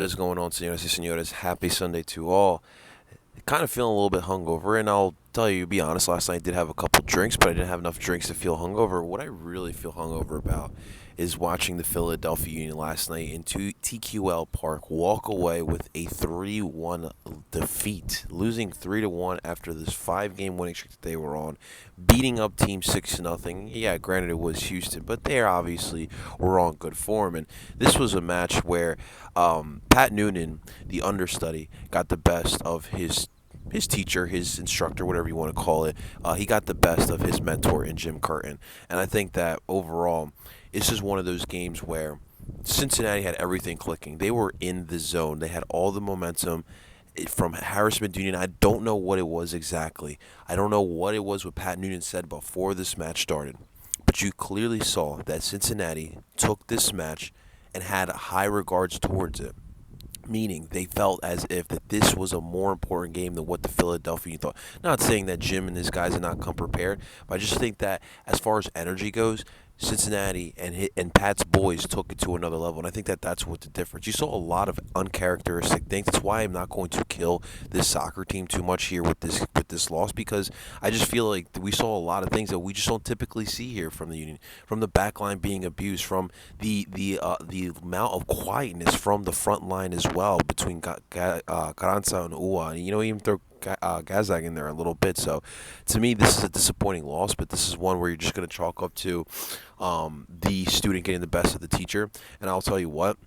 What is going on, señoras y señores? Happy Sunday to all. Kind of feeling a little bit hungover, and I'll tell you, be honest, last night I did have a couple drinks, but I didn't have enough drinks to feel hungover. What I really feel hungover about is watching the Philadelphia Union last night in TQL Park walk away with a 3-1 defeat, losing 3-1 after this 5-game winning streak that they were on, beating up Team 6-0. Yeah, granted it was Houston, but they obviously were on good form, and this was a match where Pat Noonan, the understudy, got the best of his teacher, his instructor, whatever you want to call it. He got the best of his mentor in Jim Curtin. And I think that overall, this is one of those games where Cincinnati had everything clicking. They were in the zone. They had all the momentum from Harris Medunian. I don't know what it was exactly. I don't know what it was what Pat Noonan said before this match started. But you clearly saw that Cincinnati took this match and had high regards towards it, meaning they felt as if that this was a more important game than what the Philadelphia thought. Not saying that Jim and his guys did not come prepared, but I just think that as far as energy goes, Cincinnati and Pat's boys took it to another level, and I think that that's what the difference. You saw a lot of uncharacteristic things. That's why I'm not going to kill this soccer team too much here with this loss, because I just feel like we saw a lot of things that we just don't typically see here from the Union, from the back line being abused, from the amount of quietness from the front line as well between Carranza and Ua. You know, even throw Gazag in there a little bit. So, to me, this is a disappointing loss, but this is one where you're just going to chalk up to the student getting the best of the teacher. And I'll tell you what,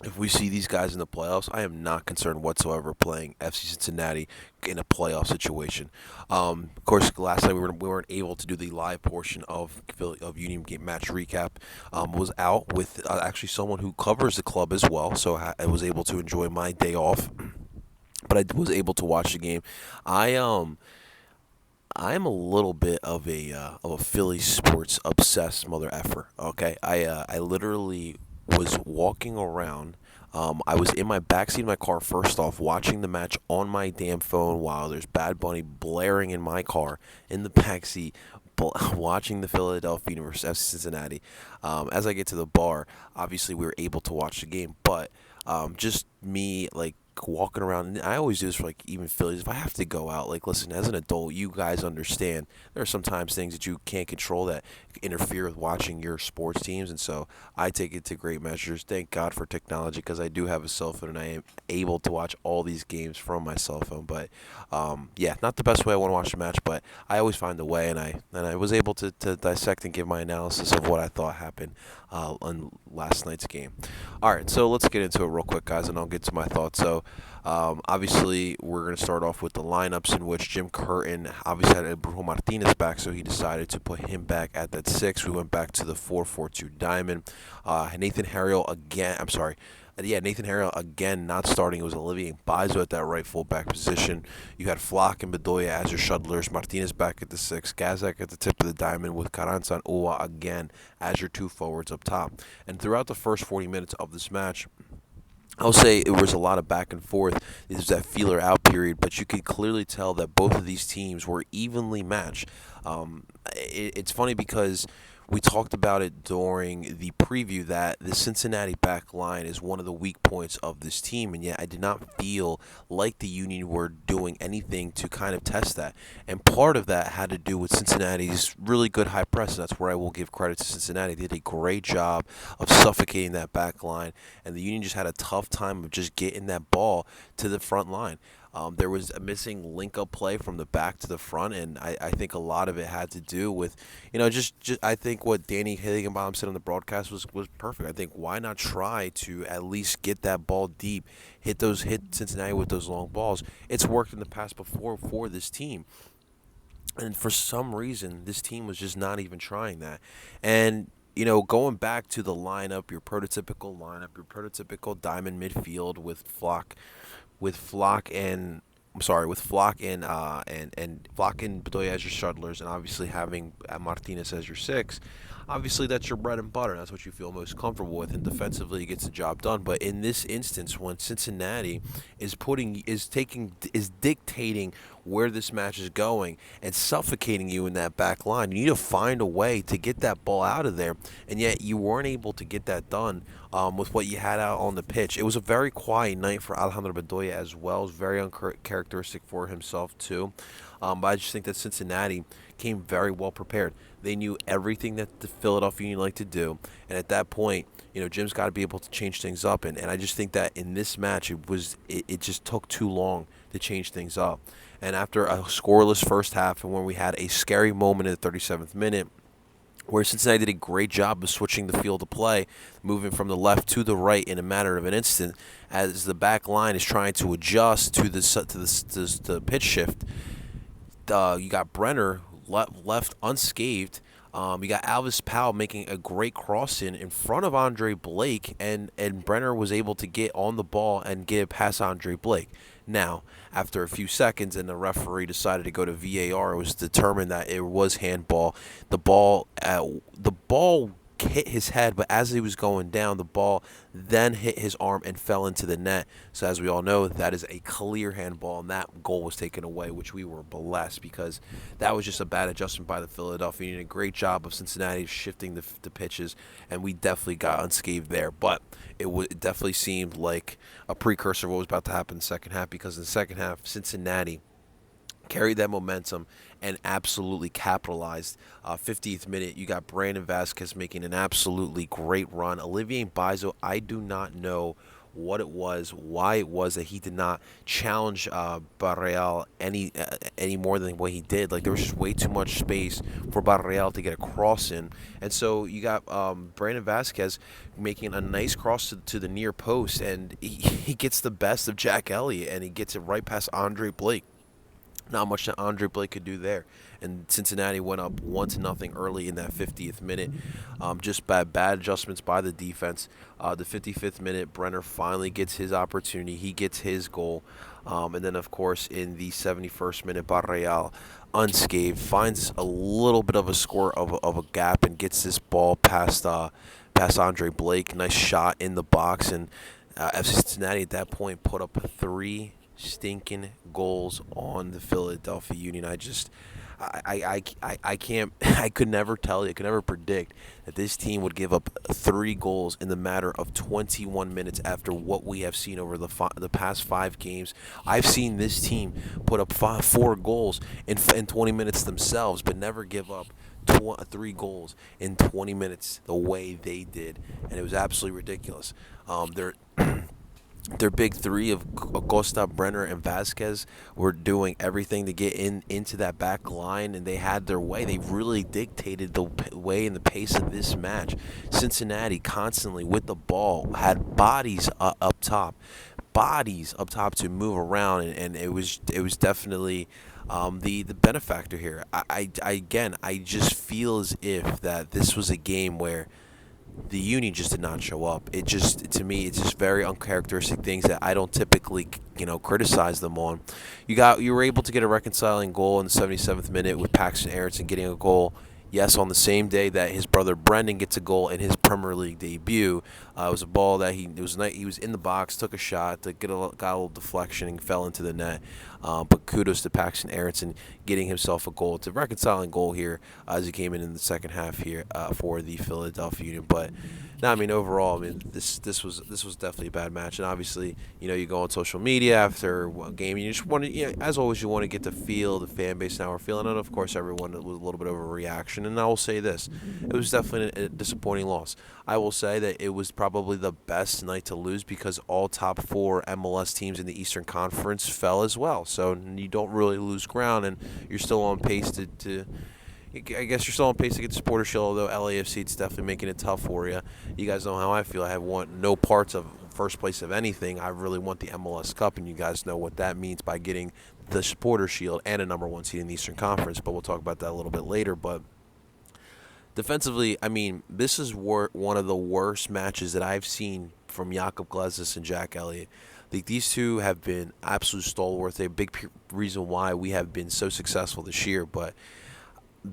if we see these guys in the playoffs, I am not concerned whatsoever playing FC Cincinnati in a playoff situation. Of course, last night we weren't able to do the live portion of Union game match recap. Was out with actually someone who covers the club as well, so I was able to enjoy my day off. But I was able to watch the game. I'm a little bit of a Philly sports obsessed mother effer. Okay, I literally was walking around. I was in my backseat of my car first off, watching the match on my damn phone while there's Bad Bunny blaring in my car in the backseat, watching the Philadelphia University of Cincinnati. As I get to the bar, obviously we were able to watch the game, but just me like walking around, and I always do this for like even Phillies. If I have to go out, like, listen, as an adult, you guys understand there are sometimes things that you can't control that interfere with watching your sports teams, and so I take it to great measures. Thank God for technology, because I do have a cell phone and I am able to watch all these games from my cell phone. But yeah, not the best way I want to watch a match, but I always find a way, and I was able to dissect and give my analysis of what I thought happened on last night's game. All right, so let's get into it real quick, guys, and I'll get to my thoughts. So, obviously, we're going to start off with the lineups in which Jim Curtin obviously had Brujo Martinez back, so he decided to put him back at that 6. We went back to the 4-4-2 diamond. Nathan Harriel again. I'm sorry. Nathan Harriel again not starting. It was Olivier Baizo at that right fullback position. You had Flock and Bedoya as your shuttlers. Martinez back at the 6. Gazak at the tip of the diamond with Carranza and Ua again as your 2 forwards up top. And throughout the first 40 minutes of this match, I'll say it was a lot of back and forth. It was that feeler out period, but you could clearly tell that both of these teams were evenly matched. It's funny because we talked about it during the preview that the Cincinnati back line is one of the weak points of this team, and yet I did not feel like the Union were doing anything to kind of test that. And part of that had to do with Cincinnati's really good high press, and that's where I will give credit to Cincinnati. They did a great job of suffocating that back line, and the Union just had a tough time of just getting that ball to the front line. There was a missing link-up play from the back to the front, and I think a lot of it had to do with, just I think what Danny Higginbotham said on the broadcast was perfect. I think why not try to at least get that ball deep, hit Cincinnati with those long balls. It's worked in the past before for this team. And for some reason, this team was just not even trying that. And going back to the lineup, your prototypical lineup, your prototypical diamond midfield with Flock and Flock and Bedoya as your shuttlers, and obviously having Martinez as your 6. Obviously, that's your bread and butter. That's what you feel most comfortable with, and defensively, it gets the job done. But in this instance, when Cincinnati is dictating where this match is going and suffocating you in that back line. You need to find a way to get that ball out of there, and yet you weren't able to get that done with what you had out on the pitch. It was a very quiet night for Alejandro Bedoya as well. It was very uncharacteristic for himself too. But I just think that Cincinnati came very well prepared. They knew everything that the Philadelphia Union liked to do, and at that point, Jim's got to be able to change things up. And I just think that in this match, it just took too long to change things up. And after a scoreless first half, and when we had a scary moment in the 37th minute, where Cincinnati did a great job of switching the field of play, moving from the left to the right in a matter of an instant, as the back line is trying to adjust to the pitch shift. You got Brenner left unscathed. You got Alvis Powell making a great cross in front of Andre Blake, and Brenner was able to get on the ball and get it past Andre Blake. Now, after a few seconds, and the referee decided to go to VAR, it was determined that it was handball. The ball hit his head, but as he was going down, the ball then hit his arm and fell into the net. So as we all know, that is a clear handball, and that goal was taken away, which we were blessed because that was just a bad adjustment by the Philadelphia Union. A great job of Cincinnati shifting the pitches, and we definitely got unscathed there. But it definitely seemed like a precursor of what was about to happen in the second half, because in the second half, Cincinnati carried that momentum and absolutely capitalized. 50th minute, you got Brandon Vasquez making an absolutely great run. Olivier Bizo, I do not know what it was, why it was that he did not challenge Barreal any more than what he did. Like, there was just way too much space for Barreal to get a cross in. And so you got Brandon Vasquez making a nice cross to the near post, and he gets the best of Jack Elliott, and he gets it right past Andre Blake. Not much that Andre Blake could do there. And Cincinnati went up 1-0 early in that 50th minute. Just bad adjustments by the defense. The 55th minute, Brenner finally gets his opportunity. He gets his goal. And then, of course, in the 71st minute, Barreal, unscathed, finds a little bit of a score of a gap and gets this ball past Andre Blake. Nice shot in the box. And FC Cincinnati at that point put up 3 stinking goals on the Philadelphia Union. I can't I could never tell you, I could never predict that this team would give up 3 goals in the matter of 21 minutes after what we have seen over the past 5 games. I've seen this team put up 4 goals in 20 minutes themselves, but never give up 3 goals in 20 minutes the way they did, and it was absolutely ridiculous. Their big 3 of Acosta, Brenner, and Vasquez were doing everything to get into that back line, and they had their way. They really dictated the way and the pace of this match. Cincinnati constantly with the ball had bodies up top to move around, and it was definitely the benefactor here. I just feel as if that this was a game where the Union just did not show up. To me, it's just very uncharacteristic things that I don't typically, criticize them on. You were able to get a reconciling goal in the 77th minute with Paxton Aronson getting a goal. Yes, on the same day that his brother Brendan gets a goal in his Premier League debut. It was a ball that he was in the box, took a shot, got a little deflection, and fell into the net. But kudos to Paxton Aronson getting himself a goal. It's a reconciling goal here as he came in the second half here for the Philadelphia Union. But no, overall, this was definitely a bad match. And obviously, you go on social media after one game, you just want to, as always, you want to get the feel, the fan base, and how we're feeling. And of course, everyone was a little bit of a reaction. And I will say this: it was definitely a disappointing loss. I will say that it was probably the best night to lose because all top 4 MLS teams in the Eastern Conference fell as well. So you don't really lose ground, and you're still on pace to I guess you're still on pace to get the Supporter Shield, although LAFC, it's definitely making it tough for you. You guys know how I feel. I want no parts of first place of anything. I really want the MLS Cup, and you guys know what that means by getting the Supporter Shield and a number 1 seed in the Eastern Conference, but we'll talk about that a little bit later. But defensively, this is one of the worst matches that I've seen from Jakob Glesnes and Jack Elliott. These two have been absolute stalwarts. They're a big reason why we have been so successful this year, but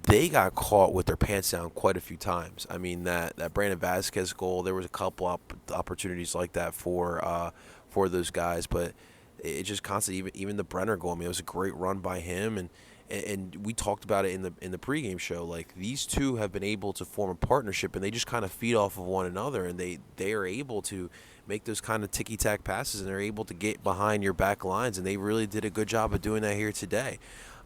they got caught with their pants down quite a few times. That Brandon Vasquez goal, there was a couple opportunities like that for those guys, but it just constantly, even the Brenner goal. I mean, it was a great run by him, and we talked about it in the pregame show. Like, these two have been able to form a partnership, and they just kind of feed off of one another, and they are able to make those kind of ticky tack passes, and they're able to get behind your back lines, and they really did a good job of doing that here today.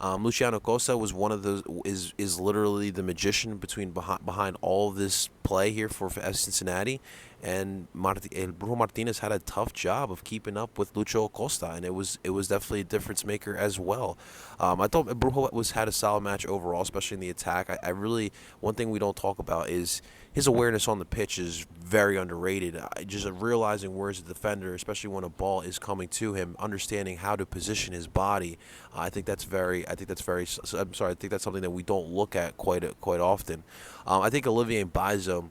Luciano Costa was one of those, is literally the magician behind all of this play here for FC Cincinnati, and Bruno Martinez had a tough job of keeping up with Lucho Costa, and it was definitely a difference maker as well. I thought Bruno had a solid match overall, especially in the attack. I really, one thing we don't talk about is his awareness on the pitch is very underrated. Just realizing where's the defender, especially when a ball is coming to him, understanding how to position his body. I think that's very. I think that's very. I'm sorry. I think that's something that we don't look at quite often. I think Olivier Mbaizo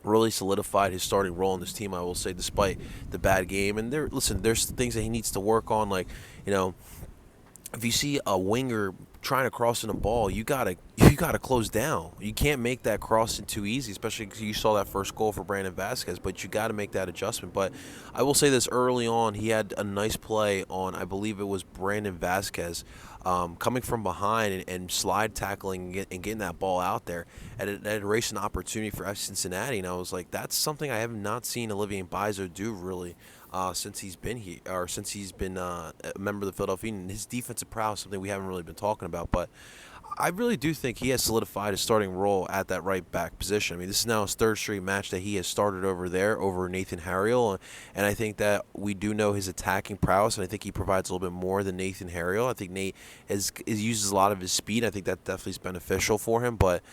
really solidified his starting role in this team, I will say, despite the bad game. And there's things that he needs to work on, like, you know, if you see a winger trying to cross in a ball, you gotta close down. You can't make that crossing too easy, especially because you saw that first goal for Brandon Vasquez. But you got to make that adjustment. But I will say this: early on, he had a nice play on, I believe it was Brandon Vasquez, coming from behind and slide tackling and getting that ball out there, and it erased an opportunity for FC Cincinnati. And I was like, that's something I have not seen Olivier Mbaizo do really. Since he's been here, or since he's been a member of the Philadelphia Union. His defensive prowess, something we haven't really been talking about, but I really do think he has solidified his starting role at that right back position. I mean, this is now his third straight match that he has started over there over Nathan Harriel, and I think that we do know his attacking prowess, and I think he provides a little bit more than Nathan Harriel. I think Nate uses a lot of his speed. I think that definitely is beneficial for him, but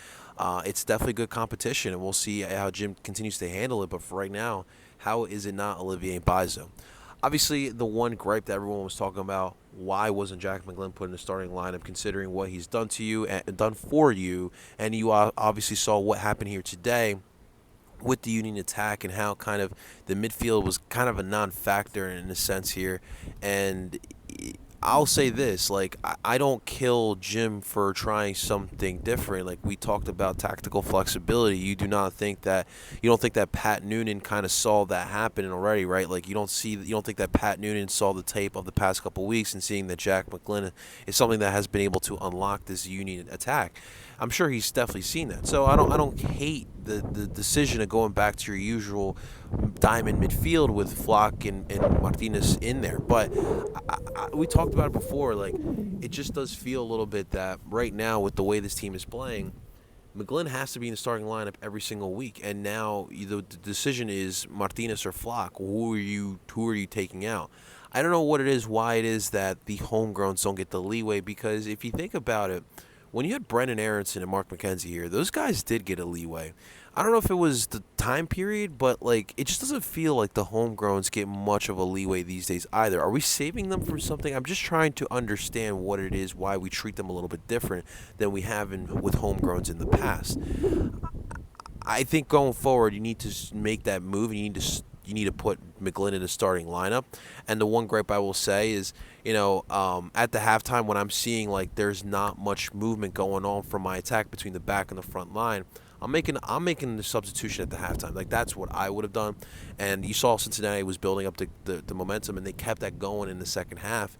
it's definitely good competition, and we'll see how Jim continues to handle it. But for right now, how is it not Olivier Mbaizo? Obviously, the one gripe that everyone was talking about, why wasn't Jack McGlynn put in the starting lineup, considering what he's done to you and done for you, and you obviously saw what happened here today with the Union attack and how kind of the midfield was kind of a non-factor in a sense here. And I'll say this, like, I don't kill Jim for trying something different. Like, we talked about tactical flexibility. You don't think that Pat Noonan kind of saw that happening already, right? Like, you don't think that Pat Noonan saw the tape of the past couple weeks and seeing that Jack McGlynn is something that has been able to unlock this Union attack. I'm sure he's definitely seen that. So I don't hate the decision of going back to your usual diamond midfield with Flock and Martinez in there. But we talked about it before. Like, it just does feel a little bit that right now, with the way this team is playing, McGlynn has to be in the starting lineup every single week. And now the decision is Martinez or Flock. Who are you taking out? I don't know what it is, why it is that the homegrowns don't get the leeway, because if you think about it, when you had Brendan Aronson and Mark McKenzie here, those guys did get a leeway. I don't know if it was the time period, but like, it just doesn't feel like the homegrowns get much of a leeway these days either. Are we saving them from something? I'm just trying to understand what it is, why we treat them a little bit different than we have with homegrowns in the past. I think going forward, you need to make that move, and you need to put McGlynn in the starting lineup. And the one gripe I will say is, at the halftime, when I'm seeing like there's not much movement going on from my attack between the back and the front line, I'm making the substitution at the halftime. Like, that's what I would have done. And you saw Cincinnati was building up the momentum, and they kept that going in the second half.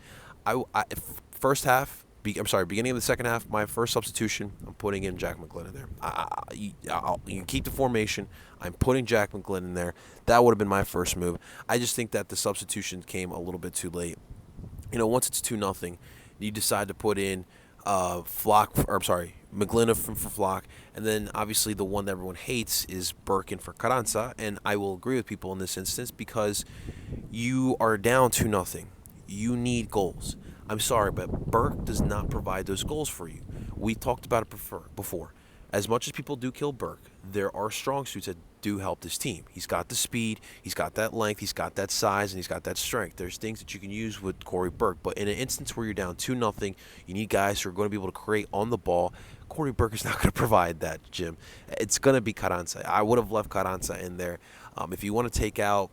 First half, beginning of the second half, my first substitution, I'm putting in Jack McGlynn in there. You can keep the formation. I'm putting Jack McGlynn in there. That would have been my first move. I just think that the substitution came a little bit too late. Once it's 2-0, you decide to put in McGlynn for Flock, and then obviously the one that everyone hates is Birkin for Carranza, and I will agree with people in this instance because you are down 2-0. You need goals. I'm sorry, but Burke does not provide those goals for you. We talked about it before. As much as people do kill Burke, there are strong suits that do help this team. He's got the speed, he's got that length, he's got that size, and he's got that strength. There's things that you can use with Corey Burke, but in an instance where you're down 2-0, you need guys who are going to be able to create on the ball. Corey Burke is not going to provide that, Jim. It's going to be Carranza. I would have left Carranza in there. If you want to take out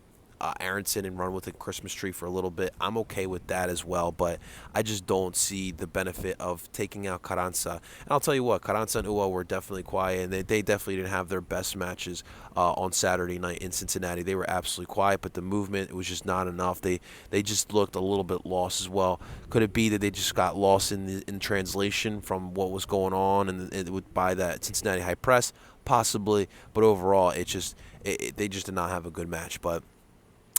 Aronson and run with the Christmas tree for a little bit. I'm okay with that as well, but I just don't see the benefit of taking out Carranza. And I'll tell you what, Carranza and Ua were definitely quiet, and they definitely didn't have their best matches on Saturday night in Cincinnati. They were absolutely quiet, but the movement, it was just not enough. They just looked a little bit lost as well. Could it be that they just got lost in translation from what was going on and by that Cincinnati high press? Possibly, but overall, they just did not have a good match. But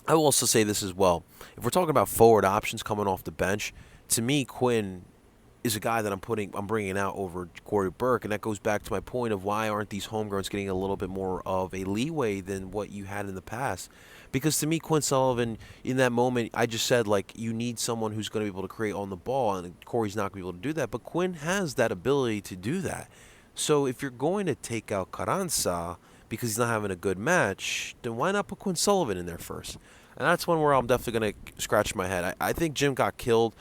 I will also say this as well. If we're talking about forward options coming off the bench, to me, Quinn is a guy that I'm bringing out over Corey Burke, and that goes back to my point of why aren't these homegrowns getting a little bit more of a leeway than what you had in the past? Because to me, Quinn Sullivan, in that moment, I just said, like, you need someone who's going to be able to create on the ball, and Corey's not going to be able to do that, but Quinn has that ability to do that. So if you're going to take out Carranza because he's not having a good match, then why not put Quinn Sullivan in there first? And that's one where I'm definitely going to scratch my head. I think Jim got killed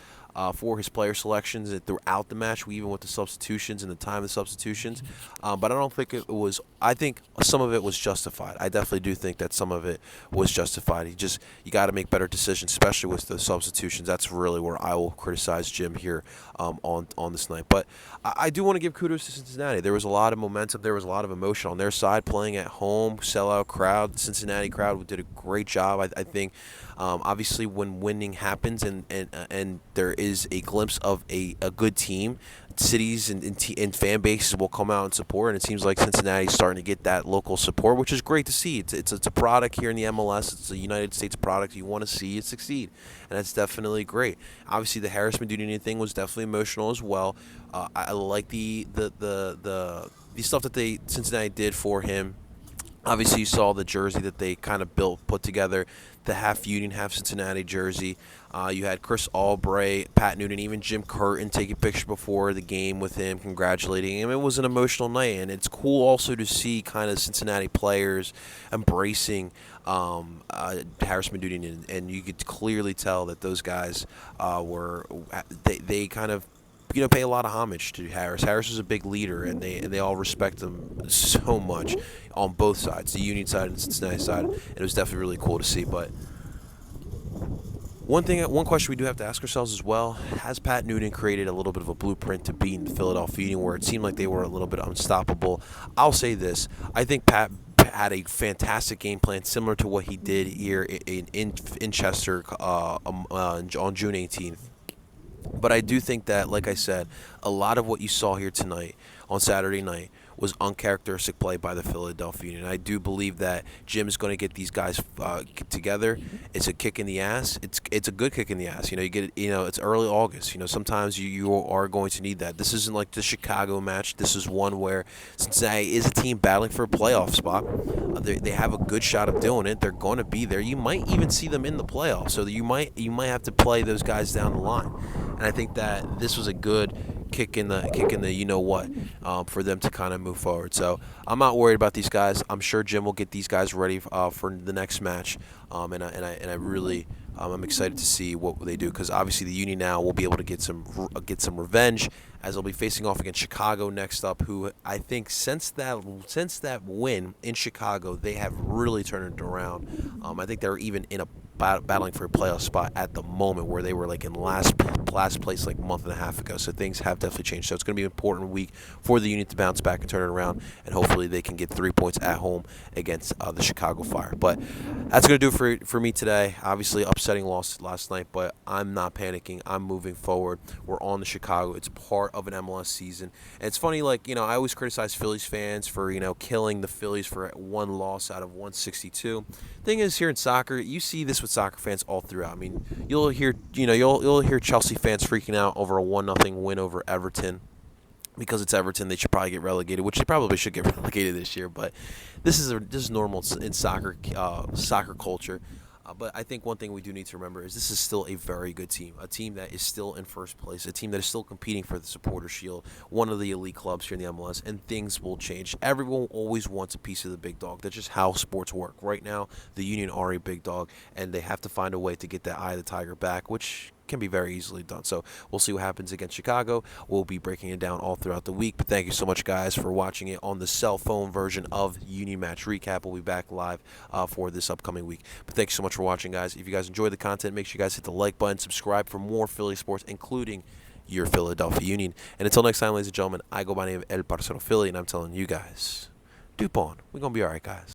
for his player selections throughout the match, even with the substitutions and the time of the substitutions. But I don't think it was. I think some of it was justified. I definitely do think that some of it was justified. You got to make better decisions, especially with the substitutions. That's really where I will criticize Jim here on this night. But I do want to give kudos to Cincinnati. There was a lot of momentum. There was a lot of emotion on their side, playing at home, sellout crowd. Cincinnati crowd did a great job. I think. Obviously, when winning happens and there is a glimpse of a good team, cities and fan bases will come out and support, and it seems like Cincinnati's starting to get that local support, which is great to see. It's a product here in the MLS. It's a United States product. You want to see it succeed, and that's definitely great. Obviously, the Harris Medunian thing was definitely emotional as well. I like the stuff that Cincinnati did for him. Obviously, you saw the jersey that they kind of put together, the half Union, half Cincinnati jersey. You had Chris Albright, Pat Noonan, even Jim Curtin taking pictures before the game with him, congratulating him. It was an emotional night, and it's cool also to see kind of Cincinnati players embracing Harris Medunian, and you could clearly tell that those guys they kind of pay a lot of homage to Harris. Harris was a big leader, and they all respect him so much on both sides, the Union side and the Cincinnati side. And it was definitely really cool to see. But one question we do have to ask ourselves as well: has Pat Noonan created a little bit of a blueprint to beat the Philadelphia Union, where it seemed like they were a little bit unstoppable? I'll say this: I think Pat had a fantastic game plan, similar to what he did here in Chester on June 18th. But I do think that, like I said, a lot of what you saw here tonight on Saturday night was uncharacteristic play by the Philadelphia Union. I do believe that Jim is going to get these guys together. It's a kick in the ass. It's a good kick in the ass. You get it. It's early August. Sometimes you are going to need that. This isn't like the Chicago match. This is one where Cincinnati is a team battling for a playoff spot. They have a good shot of doing it. They're going to be there. You might even see them in the playoffs. So you might have to play those guys down the line. And I think that this was a good kick in the for them to kind of move forward. So I'm not worried about these guys. I'm sure Jim will get these guys ready for the next match. And I really I'm excited to see what they do, because obviously the Union now will be able to get some revenge, as they'll be facing off against Chicago next up, who I think since that win in Chicago, they have really turned it around. I think they're even in a battling for a playoff spot at the moment, where they were like in last place like a month and a half ago. So things have definitely changed. So it's going to be an important week for the Union to bounce back and turn it around, and hopefully they can get 3 points at home against the Chicago Fire. But that's going to do it for me today. Obviously, upsetting loss last night, but I'm not panicking. I'm moving forward. We're on to Chicago. It's part of an MLS season. And it's funny, I always criticize Phillies fans for, killing the Phillies for one loss out of 162. Thing is, here in soccer, you see this with soccer fans all throughout. I mean, you'll hear Chelsea fans freaking out over a 1-0 win over Everton. Because it's Everton, they should probably get relegated, which they probably should get relegated this year. But this is normal in soccer culture. But I think one thing we do need to remember is this is still a very good team, a team that is still in first place, a team that is still competing for the Supporter Shield, one of the elite clubs here in the MLS, and things will change. Everyone always wants a piece of the big dog. That's just how sports work. Right now, the Union are a big dog, and they have to find a way to get that eye of the tiger back, which can be very easily done. So we'll see what happens against Chicago. We'll be breaking it down all throughout the week. But thank you so much, guys, for watching it on the cell phone version of Union Match Recap. We'll be back live for this upcoming week. But thank you so much for watching, guys. If you guys enjoyed the content, make sure you guys hit the like button, subscribe for more Philly sports, including your Philadelphia Union. And until next time, ladies and gentlemen, I go by the name of El Parcero Philly, and I'm telling you guys, Dupont, we're going to be all right, guys.